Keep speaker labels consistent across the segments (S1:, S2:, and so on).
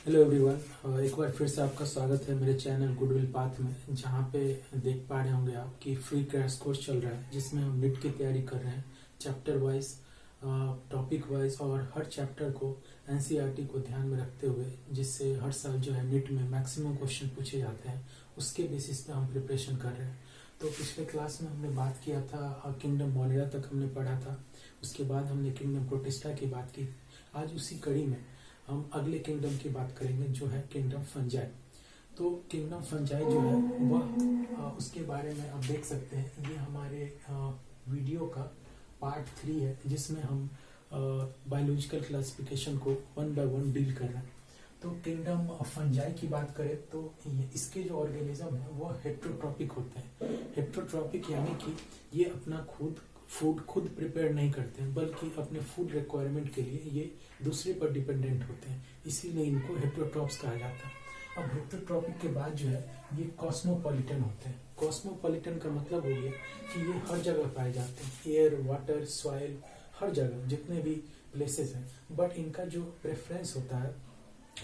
S1: Hello everyone, एक बार फिर से आपका स्वागत है मेरे चैनल गुडविल पाथ में, जहाँ पे देख पा रहे होंगे आप कि फ्री क्रैश कोर्स चल रहा है जिसमें हम नीट की तैयारी कर रहे हैं चैप्टर वाइज, टॉपिक वाइज और हर चैप्टर को एनसीईआरटी को ध्यान में रखते हुए, जिससे हर साल जो है नीट में मैक्सिमम क्वेश्चन पूछे जाते हैं उसके बेसिस पे हम प्रिपरेशन कर रहे हैं। तो पिछले क्लास में हमने बात किया था किंगडम मोनेरा तक हमने पढ़ा था, उसके बाद हमने किंगडम प्रोटिस्टा की बात की। आज उसी कड़ी में हम अगले किंगडम की बात करेंगे जो है किंगडम फंजाई। तो किंगडम फंजाई जो है वह उसके बारे में आप देख सकते हैं, ये हमारे वीडियो का पार्ट 3 है जिसमें हम बायोलॉजिकल क्लासिफिकेशन को 1 बाय 1 डील कर रहे हैं। तो किंगडम फंजाई की बात करें तो इसके जो ऑर्गेनिज्म है वो हेट्रोट्रॉपिक होते हैं। हेट्रोट्रॉपिक यानी कि ये अपना फूड खुद प्रिपेयर नहीं करते हैं, बल्कि अपने फूड रिक्वायरमेंट के लिए ये दूसरे पर डिपेंडेंट होते हैं, इसीलिए इनको हेट्रोट्रॉप्स कहा जाता है। अब हेट्रोट्रॉपिक के बाद जो है ये कॉस्मोपॉलिटन होते हैं। कॉस्मोपॉलिटन का मतलब हो गया कि ये हर जगह पाए जाते हैं, एयर, वाटर, सॉइल, हर जगह जितने भी प्लेसेस हैं। बट इनका जो प्रेफरेंस होता है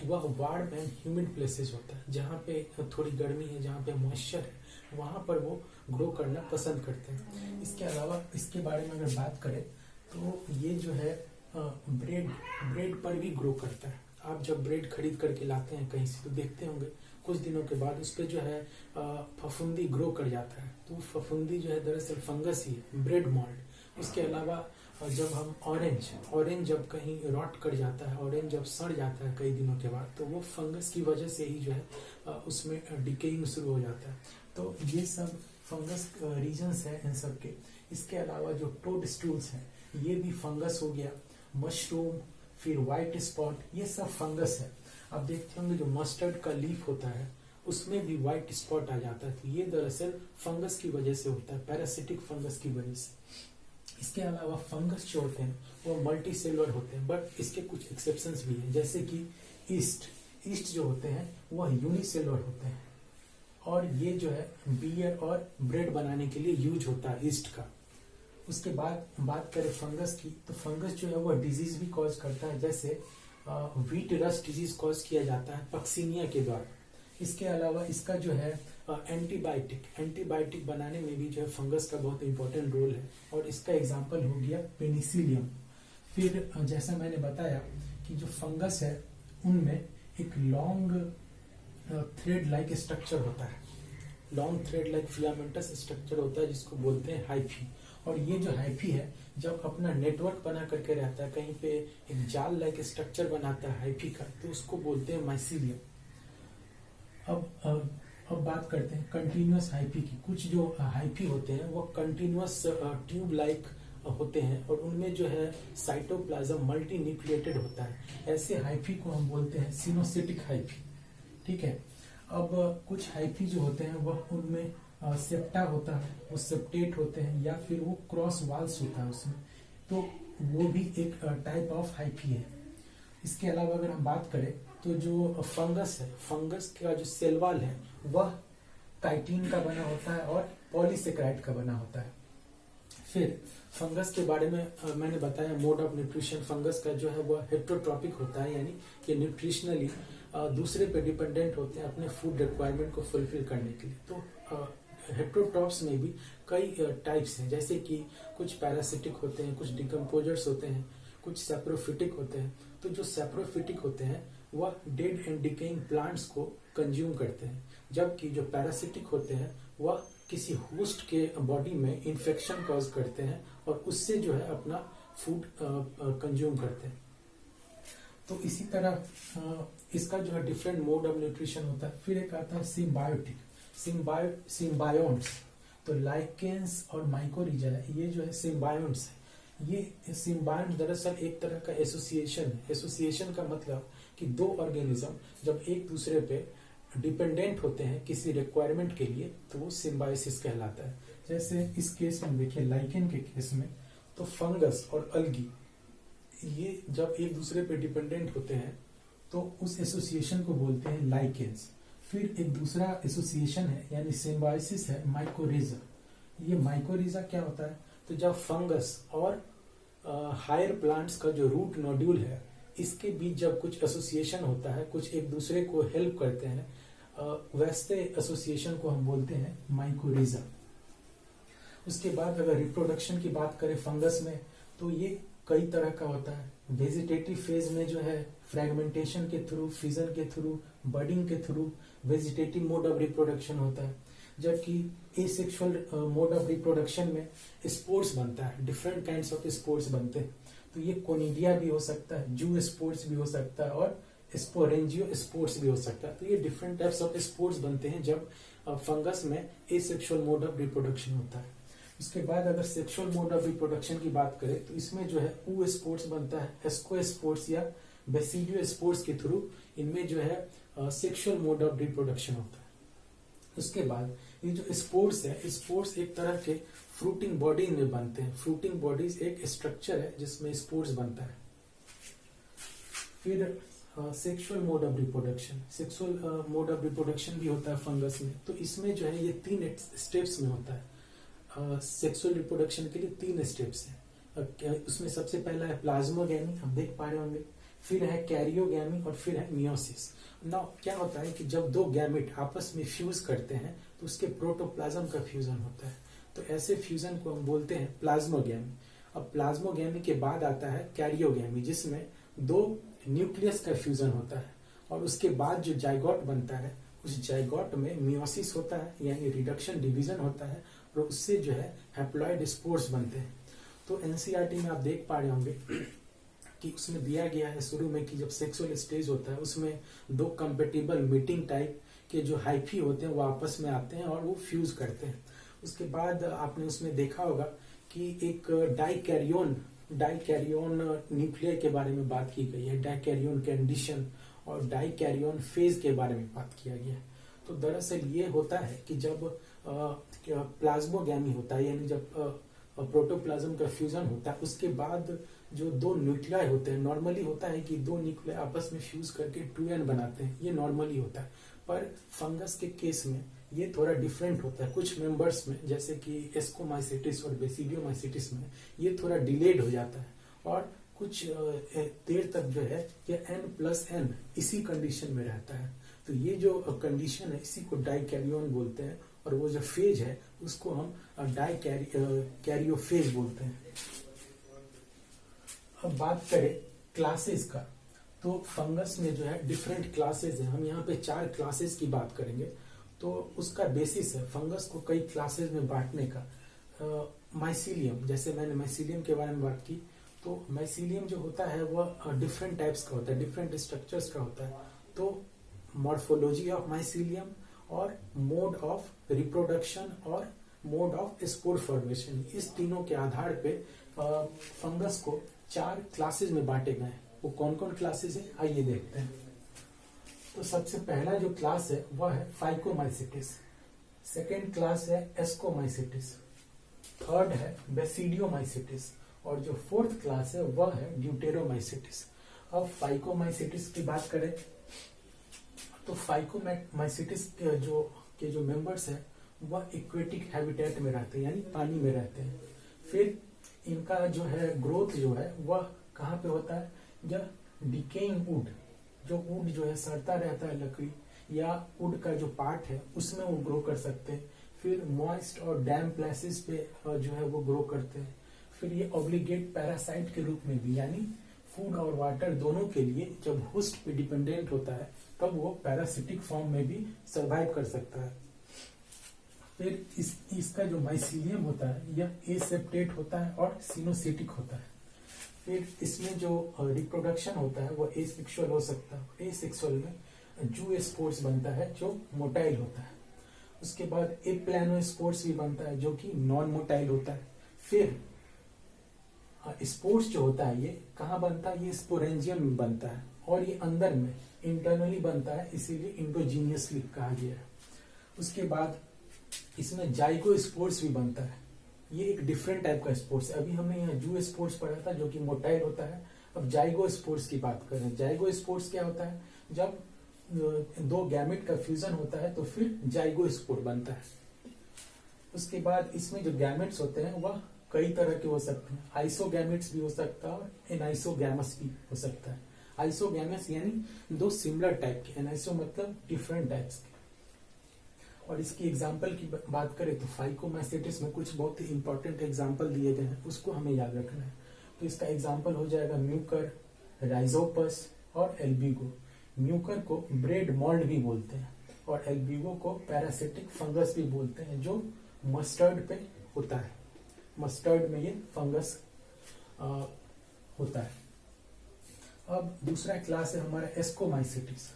S1: वह वार्म एंड ह्यूमिड प्लेसेस होता है, जहाँ पे थोड़ी गर्मी है, जहाँ पे मॉइस्चर है, वहां पर वो ग्रो करना पसंद करते हैं। इसके अलावा इसके बारे में अगर बात करें तो ये जो है ब्रेड पर भी ग्रो करता है। आप जब ब्रेड खरीद करके लाते हैं कहीं से तो देखते होंगे कुछ दिनों के बाद उस पर जो है फफूंदी ग्रो कर जाता है। तो फफूंदी जो है दरअसल फंगस ही है, ब्रेड मॉल्ड। इसके अलावा जब हम ऑरेंज जब कहीं रॉट कर जाता है, ऑरेंज जब सड़ जाता है कई दिनों के बाद, तो वो फंगस की वजह से ही जो है उसमें डिकेइंग शुरू हो जाता है। तो ये सब फंगस रीजन्स है इन सब के। इसके अलावा जो टोड स्टूल्स हैं ये भी फंगस हो गया, मशरूम, फिर व्हाइट स्पॉट, ये सब फंगस है। आप देखते होंगे जो मस्टर्ड का लीफ होता है उसमें भी व्हाइट स्पॉट आ जाता है, तो ये दरअसल फंगस की वजह से होता है, पैरासिटिक फंगस की वजह से। इसके अलावा फंगस जो होते हैं वो मल्टी सेलुलर होते हैं, बट इसके कुछ एक्सेप्शंस भी हैं, जैसे कि ईस्ट जो होते हैं वह यूनिसेलुलर होते हैं, और ये जो है बियर और ब्रेड बनाने के लिए यूज होता है ईस्ट का। उसके बाद बात करें फंगस की, तो फंगस जो है वह डिजीज भी कॉज करता है, जैसे व्हीट रस्ट डिजीज कॉज किया जाता है पक्सीनिया के द्वारा। इसके अलावा इसका जो है एंटीबायोटिक बनाने में भी जो है फंगस का बहुत इंपॉर्टेंट रोल है, और इसका एग्जांपल हो गया पेनिसिलियम। फिर जैसा मैंने बताया कि जो फंगस है उनमें एक लॉन्ग थ्रेड लाइक स्ट्रक्चर होता है, long thread like filamentous structure होता है जिसको बोलते हैं हाइफी। और ये जो हाइफी है जब अपना नेटवर्क बना करके रहता है, कहीं पे एक जाल लाइक स्ट्रक्चर बनाता है हाइफी का, तो उसको बोलते हैं माइसीलियम। अब बात करते हैं कंटिन्यूअस हाइफी की। कुछ जो हाइफी होते हैं वो कंटिन्यूअस ट्यूब लाइक होते हैं, और उनमें जो है साइटोप्लाज्म मल्टी न्यूक्लिएटेड होता है। ऐसे हाइफी को हम बोलते हैं सिनोसिटिक हाइफी। ठीक है। अब कुछ हाइफी जो होते हैं वह उनमें सेप्टा होता है, वो सेप्टेट होते हैं, या फिर वो क्रॉस वाल्स होता है उसमें, तो वो भी एक टाइप ऑफ हाइफी है। इसके अलावा अगर हम बात करें तो जो फंगस है, फंगस का जो सेल वॉल है वह काइटिन का बना होता है और पॉलीसेकेराइड का बना होता है। फिर फंगस के बारे में मैंने बताया मोड ऑफ न्यूट्रिशन फंगस का जो है वह हेट्रोट्रॉपिक होता है, यानी कि न्यूट्रिशनली दूसरे पे डिपेंडेंट होते हैं अपने फूड रिक्वायरमेंट को फुलफिल करने के लिए। तो हेट्रोट्रॉप्स में भी कई टाइप्स हैं, जैसे कि कुछ पैरासिटिक होते हैं, कुछ डिकम्पोजर्स होते हैं, कुछ सैप्रोफिटिक होते हैं। तो जो सैप्रोफिटिक होते हैं वह डेड एंड डिकेइंग प्लांट्स को कंज्यूम करते हैं, जबकि जो पैरासिटिक होते हैं वह किसी होस्ट के बॉडी में इन्फेक्शन कॉज करते हैं और उससे जो है अपना फूड कंज्यूम करते हैं। तो इसी तरह इसका जो है डिफरेंट मोड ऑफ न्यूट्रिशन होता है। फिर एक आता है सिम्बायोटिक, सिम्बायोन्ट्स। तो लाइकेंस और माइकोरिजा ये जो है सिम्बायोन्ट्स है। ये सिम्बायोन्ट दरअसल एक तरह का एसोसिएशन है। एसोसिएशन का मतलब कि दो ऑर्गेनिज्म जब एक दूसरे पे डिपेंडेंट होते हैं किसी रिक्वायरमेंट के लिए, तो वो सिम्बायोसिस कहलाता है। जैसे इस केस में देखिए लाइकेन के केस में, तो फंगस और अलगी ये जब एक दूसरे पे डिपेंडेंट होते हैं तो उस एसोसिएशन को बोलते हैं लाइकेंस। फिर एक दूसरा एसोसिएशन है यानी सिम्बायोसिस है माइकोरिजा। ये माइकोरिजा क्या होता है, तो जब फंगस और हायर प्लांट्स का जो रूट नोड्यूल है इसके बीच जब कुछ एसोसिएशन होता है, कुछ एक दूसरे को हेल्प करते हैं, वैसे एसोसिएशन को हम बोलते हैं माइकोरिजा। उसके बाद अगर रिप्रोडक्शन की बात करें फंगस में, तो ये कई तरह का होता है। वेजिटेटिव फेज में जो है फ्रेगमेंटेशन के थ्रू, फिजन के थ्रू, बडिंग के through vegetative mode of reproduction होता है। जबकि एसेक्सुअल मोड ऑफ रिप्रोडक्शन में स्पोर्स बनता है, डिफरेंट काइंड्स ऑफ स्पोर्स बनते हैं। तो ये कोनिडिया भी हो सकता है, जू स्पोर्स भी हो सकता है, और स्पोरेंजियो स्पोर्स भी हो सकता है। तो ये डिफरेंट टाइप्स ऑफ स्पोर्स बनते हैं जब फंगस में एसेक्सुअल मोड ऑफ रिप्रोडक्शन होता है। उसके बाद अगर सेक्सुअल मोड ऑफ रिप्रोडक्शन की बात करें तो इसमें जो है ऊ स्पोर्स बनता है, एस्को स्पोर्स या बेसिडियो स्पोर्स के थ्रू इनमें जो है सेक्सुअल मोड ऑफ रिप्रोडक्शन होता है। उसके बाद ये जो स्पोर्स है, स्पोर्स एक तरह के फ्रूटिंग बॉडी में बनते हैं। फ्रूटिंग बॉडीज एक स्ट्रक्चर है जिसमें स्पोर्स बनता है। फिर sexual mode of reproduction, sexual mode of reproduction भी होता है फंगस में। तो इसमें जो है ये 3 स्टेप्स में होता है। सेक्सुअल रिप्रोडक्शन के लिए 3 स्टेप्स हैं। उसमें सबसे पहला है प्लाज्मोगैमी, हम देख पा रहे होंगे, फिर है कैरियोगैमी और फिर है मियोसिस। नाउ क्या होता है कि जब 2 गैमेट आपस में फ्यूज करते हैं तो उसके प्रोटोप्लाज्म का फ्यूजन होता है। तो ऐसे फ्यूजन को हम बोलते हैं प्लाज्मोगैमी। अब प्लाज्मोगैमी के बाद आता है कैरियोगैमी, जिसमें 2 न्यूक्लियस का फ्यूजन होता है, और उसके बाद जो जाइगोट बनता है उस जाइगोट में मियोसिस होता है, यानी रिडक्शन डिवीजन होता है, और उससे जो है हैप्लॉइड स्पोर्स बनते हैं। तो एनसीईआरटी में आप देख पा रहे होंगे कि उसमें दिया गया है शुरू में कि जब सेक्सुअल स्टेज होता है उसमें 2 कंपेटिबल मीटिंग टाइप के जो हाइफी होते हैं वो आपस में आते हैं और वो फ्यूज करते हैं। उसके बाद आपने उसमें देखा होगा कि एक डाइकैरियोन न्यूक्लियर के बारे में बात की गई है, डाइकैरियोन कंडीशन और डाइकैरियोन फेज के बारे में बात किया गया है। तो दरअसल ये होता है कि जब प्लाज्मोगैमी होता है, यानी जब प्रोटोप्लाज्म का फ्यूजन होता है, उसके बाद जो 2 न्यूक्लियाई होते हैं, नॉर्मली होता है कि 2 न्यूक्लियाई आपस में फ्यूज करके 2n बनाते हैं, ये नॉर्मली होता है। पर फंगस के केस में ये थोड़ा डिफरेंट होता है। कुछ मेंबर्स में जैसे कि एस्कोमाइसिटिस और बेसिडियोमाइसिटिस में ये थोड़ा डिलेड हो जाता है, और कुछ देर तक जो है ये n+n इसी कंडीशन में रहता है। तो ये जो कंडीशन है इसी को डाइकैरियोन बोलते हैं, और वो जो फेज है उसको हम कैरियोफेज बोलते हैं। अब बात करें क्लासेस का, तो फंगस में जो है डिफरेंट क्लासेस हैं। हम यहाँ पे 4 क्लासेस की बात करेंगे। तो उसका बेसिस है फंगस को कई क्लासेस में बांटने का। माइसीलियम, जैसे मैंने माइसीलियम के बारे में बात की, तो माइसीलियम जो होता है वह डिफरेंट टाइप्स का होता है, डिफरेंट स्ट्रक्चर्स का होता है। तो मॉर्फोलॉजी ऑफ माइसीलियम और मोड ऑफ रिप्रोडक्शन और मोड ऑफ स्पोर फॉर्मेशन, इस तीनों के आधार पे फंगस को 4 क्लासेस में बांटे गए हैं। वो कौन कौन क्लासेस है आइए देखते हैं। तो सबसे पहला जो क्लास है वह है फाइकोमाइसिटिस, सेकेंड क्लास है एस्कोमाइसिटिस, थर्ड है बेसिडियोमाइसिटिस, और जो 4th क्लास है वह है ड्यूटेरोमाइसिटिस। अब फाइकोमाइसिटिस की बात करें तो फाइकोमाइसिटिस के जो मेंबर्स हैं वह एक्वेटिक हैबिटेट में रहते हैं, यानी पानी में रहते हैं। फिर इनका जो है ग्रोथ जो है वह कहाँ पे होता है, जब डिकेइंग वुड, जो वुड जो है सड़ता रहता है लकड़ी या वुड का जो पार्ट है उसमें वो ग्रो कर सकते हैं। फिर मॉइस्ट और डैम प्लेसेस पे जो है वो ग्रो करते हैं। फिर ये ऑब्लिगेट पैरासाइट के रूप में भी, यानी फूड और वाटर दोनों के लिए जब होस्ट पे डिपेंडेंट होता है तब वो पैरासिटिक फॉर्म में भी सर्वाइव कर सकता है। फिर इसका जो माइसीलियम होता है यह एसेप्टेट होता है और सिनोसिटिक होता है। फिर इसमें जो रिप्रोडक्शन होता है वो एसेक्सुअल हो सकता है। एसेक्सुअल में जू स्पोर्स बनता है जो मोटाइल होता है। उसके बाद एप्लानो स्पोर्स भी बनता है जो कि नॉन मोटाइल होता है। फिर स्पोर्स जो होता है ये कहाँ बनता है, ये स्पोरेंजियम में बनता है, और ये अंदर में इंटरनली बनता है, इसीलिए इंडोजीनियसली कहा गया है। उसके बाद इसमें जाइगो स्पोर्स भी बनता है, ये एक डिफरेंट टाइप का स्पोर्स है। अभी हमने यहाँ जू स्पोर्स पढ़ा था जो कि मोटाइल होता है। अब जाइगो स्पोर्स की बात करें, जाइगो स्पोर्स क्या होता है, जब 2 गैमेट का फ्यूजन होता है तो फिर जाइगो स्पोर बनता है। उसके बाद इसमें जो गैमेट्स होते हैं वह कई तरह के हो सकते हैं, आइसोगैमेट्स भी हो सकता है और एनाइसोगैमस भी हो सकता है। आइसोगैमस यानी दो सिमिलर टाइप के, एनाइसो मतलब डिफरेंट टाइप्स के। और इसकी एग्जाम्पल की बात करें तो फाइकोमाइसेटिस में कुछ बहुत ही इंपॉर्टेंट एग्जाम्पल दिए गए हैं, उसको हमें याद रखना है। तो इसका एग्जाम्पल हो जाएगा म्यूकर, राइजोपस और एल्बिगो। म्यूकर को ब्रेड मोल्ड भी बोलते हैं और एल्बिगो को पैरासिटिक फंगस भी बोलते हैं, जो मस्टर्ड पे होता है। मस्टर्ड में ये फंगस होता है। अब दूसरा क्लास है हमारा एस्कोमाइसिटिस।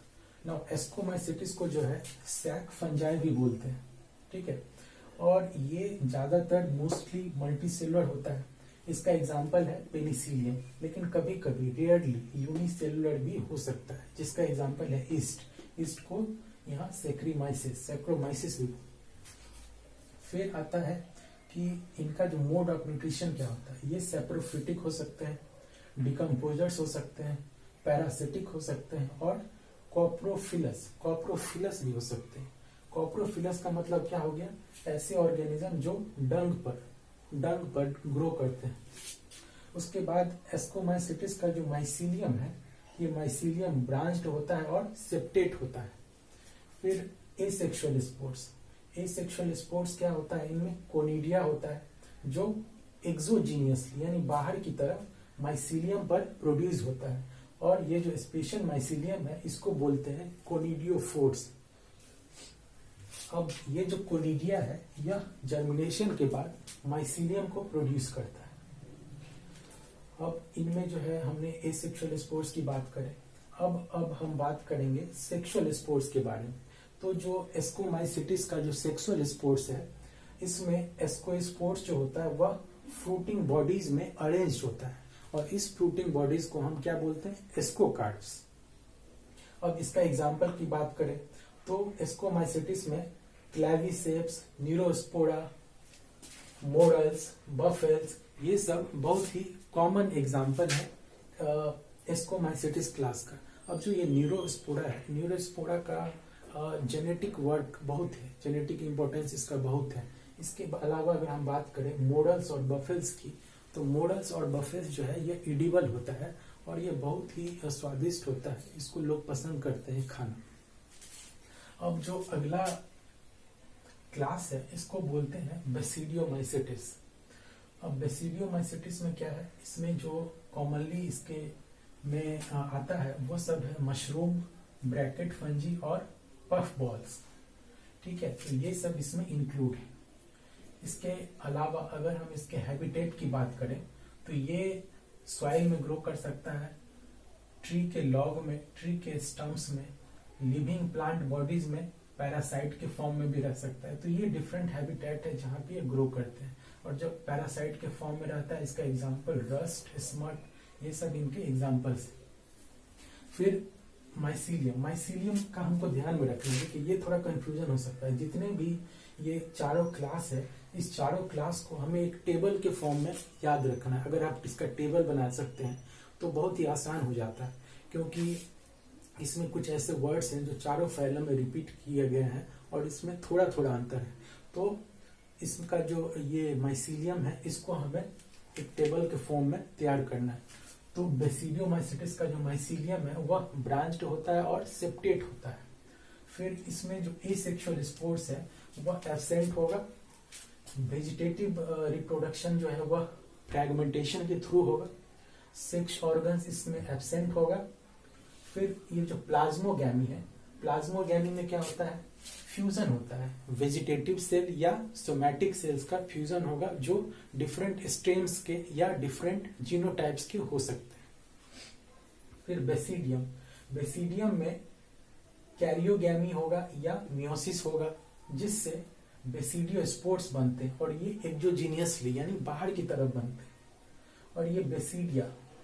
S1: नाउ एस्कोमाइसिटिस को जो है सैक फंजाई भी बोलते हैं, ठीक है, और ये ज्यादातर मोस्टली मल्टीसेलुलर होता है। इसका एग्जाम्पल है पेनिसिलियम, लेकिन कभी कभी रेयरली यूनिसेलुलर भी हो सकता है, जिसका एग्जाम्पल है ईस्ट। ईस्ट को यहाँ सैक्रोमाइसिस भी। फिर आता है कि इनका जो मोड ऑफ न्यूट्रिशन क्या होता है, ये सेप्रोफिटिक हो सकते हैं, डिकम्पोजर्स हो सकते हैं, पैरासिटिक हो सकते हैं और कॉप्रोफिलस भी हो सकते हैं। कॉप्रोफिलस का मतलब क्या हो गया, ऐसे ऑर्गेनिज्म जो डंग पर ग्रो करते हैं। उसके बाद एस्कोमाइसिटिस का जो माइसीलियम है, ये माइसीलियम ब्रांच्ड होता है और सेप्टेट होता है। फिर एसेक्सुअल स्पोर्स। एसेक्सुअल स्पोर्स क्या होता है, इनमें कोनिडिया होता है जो एक्सोजीनियसली यानी बाहर की तरफ माइसीलियम पर प्रोड्यूस होता है, और ये जो स्पेशल माइसीलियम है इसको बोलते हैं कोनिडियोफोर्स। अब ये जो कोनिडिया है यह जर्मिनेशन के बाद माइसीलियम को प्रोड्यूस करता है। अब इनमें जो है हमने एसेक्सुअल स्पोर्स की बात करें, अब हम बात करेंगे सेक्सुअल स्पोर्स के बारे में। तो जो एस्कोमाइसिटिस का जो सेक्सुअल स्पोर्स है, इसमें एस्कोस्पोर्स जो होता है वह फ्रूटिंग बॉडीज में अरेंज होता है, और इस फ्रूटिंग बॉडीज को हम क्या बोलते हैं, एस्कोकार्ड्स। अब इसका एग्जाम्पल की बात करें तो एस्कोमाइसिटिस में क्लैविसेप्स, न्यूरोस्पोरा, मोरल्स, बफेल्स, ये सब बहुत ही कॉमन एग्जाम्पल है एस्कोमाइसिटिस क्लास का। अब जो ये न्यूरोस्पोरा है, न्यूरोस्पोरा का जेनेटिक वर्क बहुत है, जेनेटिक इंपॉर्टेंस इसका बहुत है। इसके अलावा अगर हम बात करें मोरल्स और बफेल्स की, तो मोरल्स और बफेल्स जो है ये इडिबल होता है और ये बहुत ही स्वादिष्ट होता है, इसको लोग पसंद करते हैं खाना। अब जो अगला क्लास है इसको बोलते हैं बेसिडियोमाइसिटिस। अब बेसिडियोमाइसिटिस में क्या है, इसमें जो कॉमनली इसके में आता है वो सब है मशरूम, ब्रैकेट फंजी और पफ बॉल्स, ठीक है, तो ये सब इसमें इंक्लूड है। इसके अलावा अगर हम इसके हैबिटेट की बात करें तो ये सॉइल में ग्रो कर सकता है, ट्री के लॉग में, ट्री के स्टम्प्स में, लिविंग प्लांट बॉडीज में, पैरासाइट के फॉर्म में भी रह सकता है। तो ये डिफरेंट हैबिटेट है जहां पे ये ग्रो करते हैं। और जब पैरासाइट के फॉर्म में रहता है, इसका एग्जाम्पल रस्ट, स्मट, ये सब इनके एग्जाम्पल्स है। फिर माइसीलियम का हमको ध्यान में रखना है कि ये थोड़ा कंफ्यूजन हो सकता है। जितने भी ये चारों क्लास है, इस चारों क्लास को हमें एक टेबल के फॉर्म में याद रखना है। अगर आप इसका टेबल बना सकते हैं तो बहुत ही आसान हो जाता है, क्योंकि इसमें कुछ ऐसे वर्ड्स हैं जो चारों फाइलों में रिपीट किए गए हैं और इसमें थोड़ा थोड़ा अंतर है। तो इसका जो ये माइसीलियम है इसको हमें एक टेबल के फॉर्म में तैयार करना है। तो बेसिडियोमाइसिटिस का जो माइसीलियम है वह ब्रांच्ड होता है और सेप्टेट होता है। फिर इसमें जो एसेक्सुअल स्पोर्स है वह एब्सेंट होगा। वेजिटेटिव रिप्रोडक्शन जो है वह फ्रैगमेंटेशन के थ्रू होगा। सेक्स ऑर्गन्स इसमें एब्सेंट होगा। फिर ये जो प्लाज्मोगैमी है, प्लाज्मोगैमी में क्या होता है, फ्यूजन होता है। वेजिटेटिव सेल या सोमैटिक सेल्स का फ्यूजन होगा जो डिफरेंट स्ट्रेम्स के या डिफरेंट जीनोटाइप्स के हो सकते हैं। फिर बेसिडियम में कैरियोगैमी होगा या मियोसिस होगा, जिससे बेसिडियोस्पोर्स बनते हैं और ये एक्सोजीनियसली यानी बाहर की तरफ बनते हैं। और ये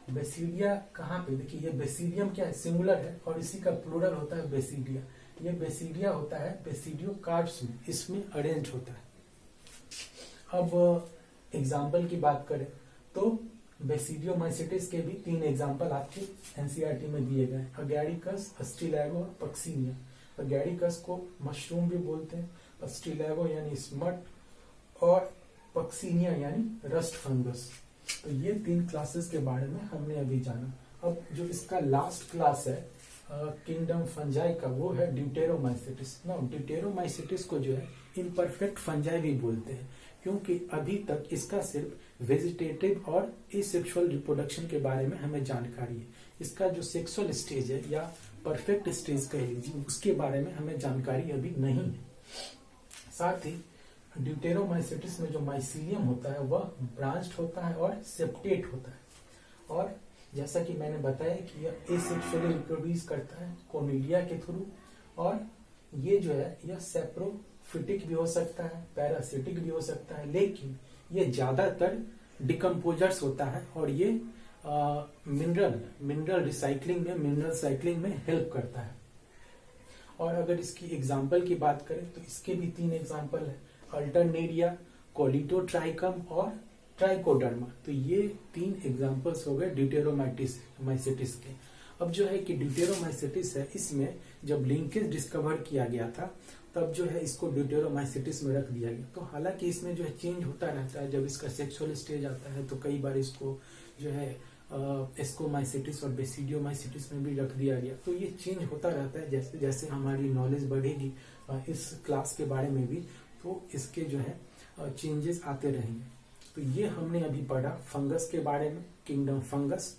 S1: बेसिडिया कहाँ पे, देखिए ये बेसिडियम क्या है, सिंगुलर है और इसी का प्लूरल होता है बेसिडिया। ये बेसिडिया होता है बेसिडियोकार्ड्स में, इसमें अरेंज होता है। अब एग्जाम्पल की बात करें तो बेसिडियोमाइसिटिस के भी 3 एग्जाम्पल आपके एनसीईआरटी में दिए गए हैं, अगैरिकस, अस्ट्रिलैगो और पक्सीनिया। अगैरिकस को मशरूम भी बोलते हैं, अस्ट्रिलैगो यानी स्मट और पक्सीनिया यानी रस्ट फंगस। तो ये 3 क्लासेस के बारे में हमने अभी जाना। अब जो इसका लास्ट क्लास है किंगडम फंजाई का, वो है ड्यूटेरोमाइसिटिस। ना ड्यूटेरोमाइसिटिस को जो है इम्परफेक्ट फंजाई भी बोलते हैं, क्योंकि अभी तक इसका सिर्फ वेजिटेटिव और एसेक्सुअल रिप्रोडक्शन के बारे में हमें जानकारी है। इसका जो सेक्सुअल स्टेज है या परफेक्ट स्टेज कह लीजिए, उसके बारे में हमें जानकारी अभी नहीं है। साथ ही ड्यूटेरोमाइसिटिस में जो माइसीलियम होता है वह ब्रांच्ड होता है और सेप्टेट होता है, और जैसा कि मैंने बताया कि यह एसेक्सुअली रिप्रोड्यूस करता है कोनिलिया के थ्रू, और ये जो है यह सेप्रोफिटिक भी हो सकता है, पैरासिटिक भी हो सकता है, लेकिन ये ज्यादातर डिकम्पोजर्स होता है और ये मिनरल रिसाइकलिंग में, मिनरल साइक्लिंग में हेल्प करता है। और अगर इसकी एग्जाम्पल की बात करें तो इसके भी 3 एग्जाम्पल है, अल्टरनेरिया, कोलिटोट्राइकम और ट्राइकोडर्मा। तो ये 3 एग्जाम्पल्स हो गए ड्यूटेरोमाइसिटिस के। अब जो है कि ड्यूटेरोमाइसिटिस है, इसमें जब लिंकेज डिस्कवर किया गया था तब जो है इसको ड्यूटेरोमाइसिटिस में रख दिया गया। तो हालांकि इसमें जो है चेंज होता रहता है, जब इसका सेक्सुअल स्टेज आता है तो कई बार इसको जो है एस्कोमाइसिटिस और बेसिडियोमाइसिटिस में भी रख दिया गया। तो ये चेंज होता रहता है, जैसे जैसे हमारी नॉलेज बढ़ेगी इस क्लास के बारे में भी, तो इसके जो है चेंजेस आते रहेंगे। तो ये हमने अभी पढ़ा फंगस के बारे में, किंगडम फंगस,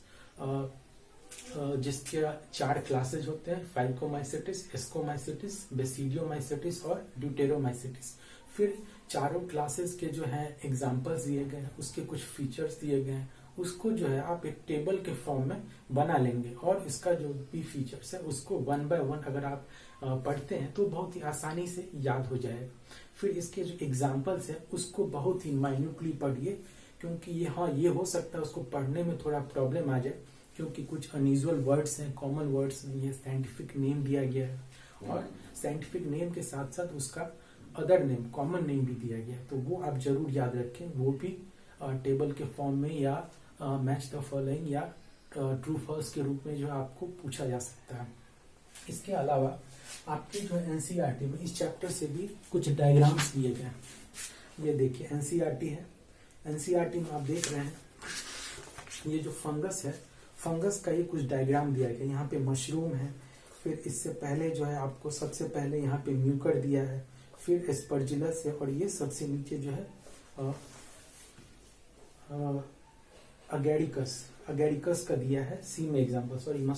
S1: जिसके 4 क्लासेज होते हैं, फाइकोमाइसिटिस, एस्कोमाइसिटिस, बेसिडियोमाइसिटिस और ड्यूटेरोमाइसिटिस। फिर चारों क्लासेस के जो है एग्जाम्पल्स दिए गए हैं, उसके कुछ फीचर्स दिए गए हैं, उसको जो है आप एक टेबल के फॉर्म में बना लेंगे, और इसका जो भी फीचर्स है उसको 1 बाय 1 अगर आप पढ़ते हैं तो बहुत ही आसानी से याद हो जाएगा। फिर इसके जो एग्जाम्पल्स है उसको बहुत ही माइन्यूटली पढ़िए, क्योंकि ये हो सकता है उसको पढ़ने में थोड़ा प्रॉब्लम आ जाए, क्योंकि कुछ अनयूजुअल वर्ड्स हैं, कॉमन वर्ड्स नहीं है, साइंटिफिक नेम दिया गया है, और साइंटिफिक नेम के साथ साथ उसका अदर नेम, कॉमन नेम भी दिया गया है। तो वो आप जरूर याद रखें, वो भी टेबल के फॉर्म में या मैच द फॉलोइंग या ट्रू फॉल्स के रूप में जो आपको पूछा जा सकता है। इसके अलावा आपके जो एनसीईआरटी में इस चैप्टर से भी कुछ डायग्राम्स दिए गए हैं। ये देखिए एनसीईआरटी है, एनसीईआरटी में आप देख रहे हैं ये जो फंगस है, फंगस का ये कुछ डायग्राम दिया गया। यहाँ पे मशरूम है, फिर इससे पहले जो है आपको सबसे पहले यहाँ पे म्यूकर दिया है, फिर एस्परजिलस है, और ये सबसे नीचे जो है अगेडिकस का दिया है सी में एग्जाम्पल, सॉरी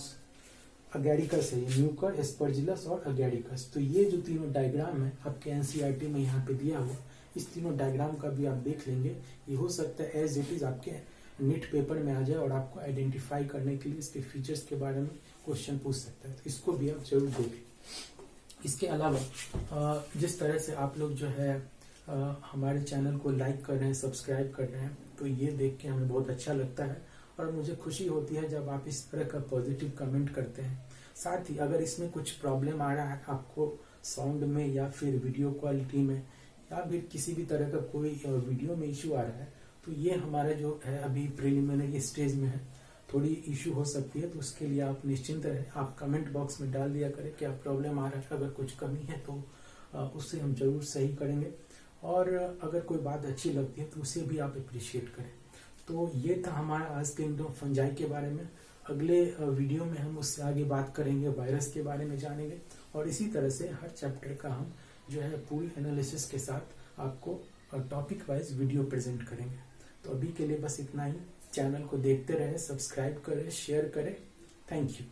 S1: अगेडिकस है, ये म्यूकर, एस्परजिलस और अगेडिकस। तो ये जो तीनों डायग्राम है आपके एनसीईआरटी में यहाँ पे दिया हुआ, इस तीनों डायग्राम का भी आप देख लेंगे। ये हो सकता है एज इट इज आपके नीट पेपर में आ जाए और आपको आइडेंटिफाई करने के लिए इसके फीचर्स के बारे में क्वेश्चन पूछ सकता है, तो इसको भी आप जरूर देखें। इसके अलावा जिस तरह से आप लोग जो है हमारे चैनल को लाइक कर रहे हैं, सब्सक्राइब कर रहे हैं, तो ये देख के हमें बहुत अच्छा लगता है, और मुझे खुशी होती है जब आप इस तरह का पॉजिटिव कमेंट करते हैं। साथ ही अगर इसमें कुछ प्रॉब्लम आ रहा है आपको साउंड में या फिर वीडियो क्वालिटी में या फिर किसी भी तरह का कोई वीडियो में इशू आ रहा है, तो ये हमारा जो है अभी प्रिलिमिनरी स्टेज में है, थोड़ी इशू हो सकती है, तो उसके लिए आप निश्चिंत रहें। आप कमेंट बॉक्स में डाल दिया करें क्या प्रॉब्लम आ रहा है, अगर कुछ कमी है तो उससे हम जरूर सही करेंगे, और अगर कोई बात अच्छी लगती है तो उसे भी आप अप्रिशिएट करें। तो ये था हमारा आज किंगडम फंजाई के बारे में। अगले वीडियो में हम उससे आगे बात करेंगे, वायरस के बारे में जानेंगे, और इसी तरह से हर चैप्टर का हम जो है पूरी एनालिसिस के साथ आपको टॉपिक वाइज वीडियो प्रेजेंट करेंगे। तो अभी के लिए बस इतना ही। चैनल को देखते रहे, सब्सक्राइब करें, शेयर करें। Thank you.